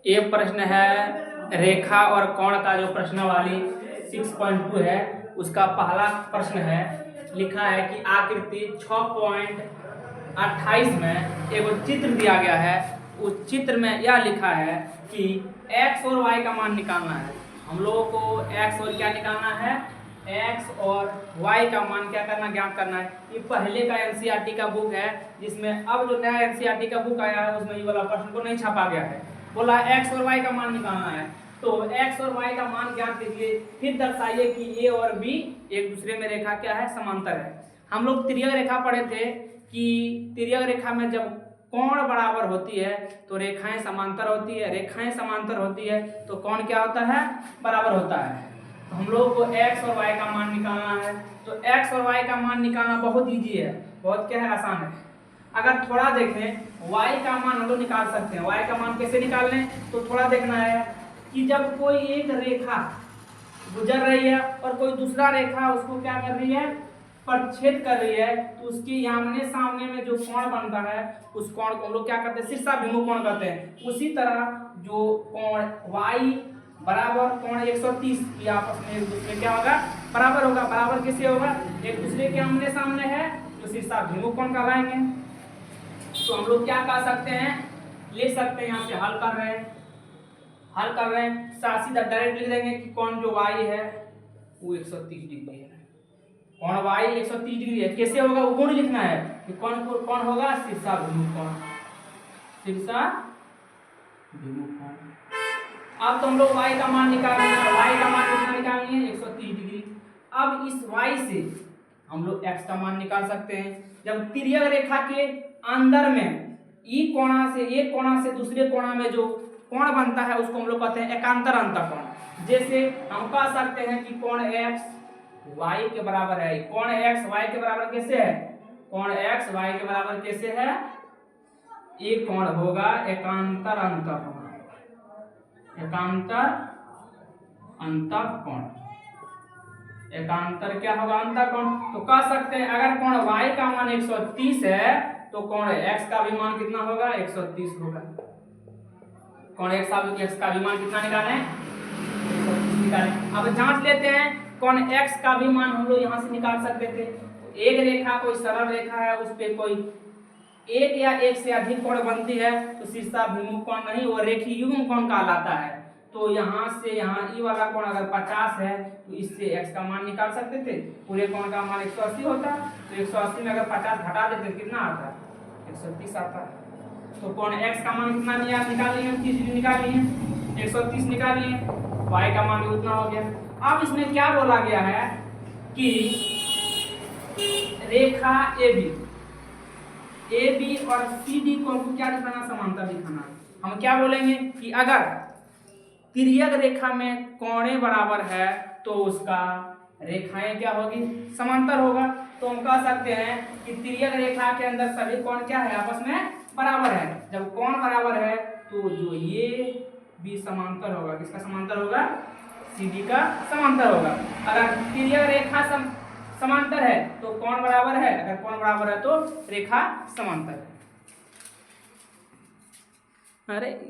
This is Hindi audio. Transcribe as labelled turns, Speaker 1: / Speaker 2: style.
Speaker 1: ये प्रश्न है रेखा और कोण का, जो प्रश्नावली 6.2 है उसका पहला प्रश्न है। लिखा है कि आकृति 6.28 में एक चित्र दिया गया है। उस चित्र में यह लिखा है कि x और y का मान निकालना है। हम लोगों को x और क्या निकालना है, x और y का मान क्या करना, ज्ञात करना है। ये पहले का एनसीईआरटी का बुक है, जिसमें अब जो नया एनसीईआरटी का बुक आया है उसमें ये वाला प्रश्न को नहीं छापा गया है। बोला x और y का मान निकालना है, तो x और y का मान ज्ञात कीजिए, फिर दर्शाइए कि a और b एक दूसरे में रेखा क्या है, समांतर है। हम लोग तिर्यक रेखा पढ़े थे कि तिर्यक रेखा में जब कोण बराबर होती है तो रेखाएं समांतर होती है, रेखाएं समांतर होती है तो कोण क्या होता है, बराबर होता है। तो हम लोग को x और y का मान निकालना है। तो x और y का मान निकालना बहुत इजी है, बहुत क्या है, आसान है। अगर थोड़ा देखें y का मान हम लोग निकाल सकते हैं। y का मान कैसे निकाल लें, तो थोड़ा देखना है कि जब कोई एक रेखा गुजर रही है और कोई दूसरा रेखा उसको क्या कर रही है, परछेद कर रही है, तो उसके आमने सामने में जो कोण बनता है उस कोण को हम लोग क्या करते हैं, शीर्षाभिमुख कोण कहते हैं। उसी तरह जो कोण y बराबर कोण 130 की आपस में एक दूसरे क्या होगा, बराबर होगा। बराबर कैसे होगा, एक दूसरे के आमने सामने है जो शीर्षाभिमुख कोण कहलाएंगे। तो हम लोग क्या कर सकते हैं, ले सकते हैं, यहाँ से हल कर रहे हैं, सीधा डायरेक्ट लिख देंगे कि कोण जो y है वो 130 डिग्री है। कोण y 130 डिग्री है, कैसे होगा, वो गुण लिखना है कि कौन होगा, शीर्षाभिमुख कोण, शीर्षाभिमुख कोण। अब तो हम लोग y का मान निकाल लेंगे, y का मान कितना निकालनी है, 130 डिग्री। अब इस y से हम लोग x का मान निकाल सकते हैं। जब तिर्यक रेखा के अंदर में एक कोणा से दूसरे कोणा में जो कोण बनता है उसको हम लोग कहते हैं एकांतर अंतःकोण। जैसे हम कह सकते हैं कि कोण x y के बराबर है, कोण x y के बराबर कैसे है, कोण x y के बराबर कैसे है, एक कोण होगा एकांतर अंतःकोण, एकांतर अंतःकोण, एकांतर क्या होगा, अंतःकोण। तो कह सकते हैं अगर कोण y का मान 130 है तो कोण x का भी मान कितना होगा, 130 होगा। कोण x का भी मान कितना निकालें, 130 निकालें। अब जांच लेते हैं, कोण x का भी मान हम लोग यहाँ से निकाल सकते थे। एक रेखा कोई सरल रेखा है, उस पे कोई एक या एक से अधिक कोण बनती है तो शीर्षाभिमुख कोण नहीं, वो रेखीय युग्म कोण कहलाता है। तो यहाँ से यहाँ ई वाला कोण अगर 50 है तो इससे x का मान निकाल सकते थे। पूरे कोण का मान 180 होता, तो 180 में अगर 50 घटा देते कितना आता, 130 आता। तो कोण x का मान कितना निकाल लिए, 30 निकाल लिए, 130 निकाल लिए, y का मान भी उतना हो गया। अब इसमें क्या बोला गया है कि रेखा AB और CD को क्या दिखाना, समांतर दिखाना। हम क्या बोलेंगे कि अगर तिर्यक रेखा में कोणे बराबर है तो उसका रेखाएं क्या होगी, समांतर होगा। तो हम कह सकते हैं कि तिर्यक रेखा के अंदर सभी कोण क्या है, आपस में बराबर है। जब कोण बराबर है तो जो ये भी समांतर होगा, किसका समांतर होगा, CD का समांतर होगा। अगर तिर्यक रेखा समांतर है तो कोण बराबर है, अगर कोण बराबर है तो रेखा समांतर है। अरे